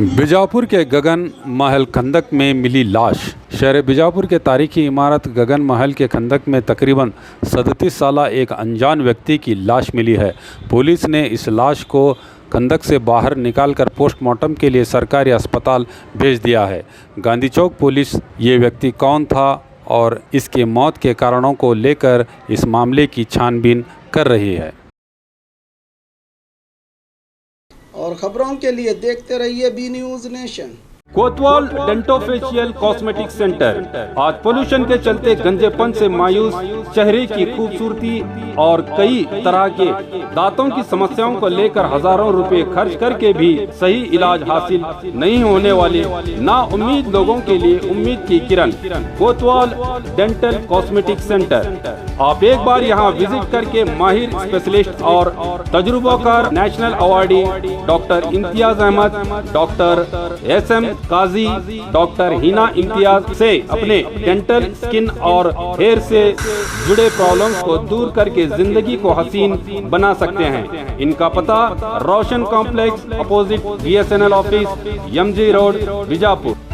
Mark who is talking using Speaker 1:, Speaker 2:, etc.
Speaker 1: बीजापुर के गगन महल खंदक में मिली लाश। शहर बीजापुर के तारीखी इमारत गगन महल के खंदक में तकरीबन 37 साला एक अनजान व्यक्ति की लाश मिली है। पुलिस ने इस लाश को खंदक से बाहर निकालकर पोस्टमार्टम के लिए सरकारी अस्पताल भेज दिया है। गांधी चौक पुलिस ये व्यक्ति कौन था और इसके मौत के कारणों को लेकर इस मामले की छानबीन कर रही है।
Speaker 2: और खबरों के लिए देखते रहिए बी न्यूज़ नेशन।
Speaker 3: कोतवाल डेंटोफेशियल कॉस्मेटिक सेंटर आज पोल्यूशन के चलते गंजेपन से मायूस चेहरे की खूबसूरती और कई तरह के दांतों की समस्याओं को लेकर हजारों रुपए खर्च करके भी सही इलाज हासिल नहीं होने वाले ना उम्मीद लोगों के लिए उम्मीद की किरण कोतवाल डेंटल कॉस्मेटिक सेंटर। आप एक बार यहाँ विजिट करके माहिर स्पेशलिस्ट और तजुर्बाकार national awardee doctor Imtiaz Ahmed, doctor SM Qazi, doctor Hina Imtiaz से अपने डेंटल, स्किन और हेयर से जुड़े प्रॉब्लम्स को दूर करके जिंदगी को हसीन बना सकते हैं। इनका पता Roshan complex opposite BSNL office, MG road, Bijapur.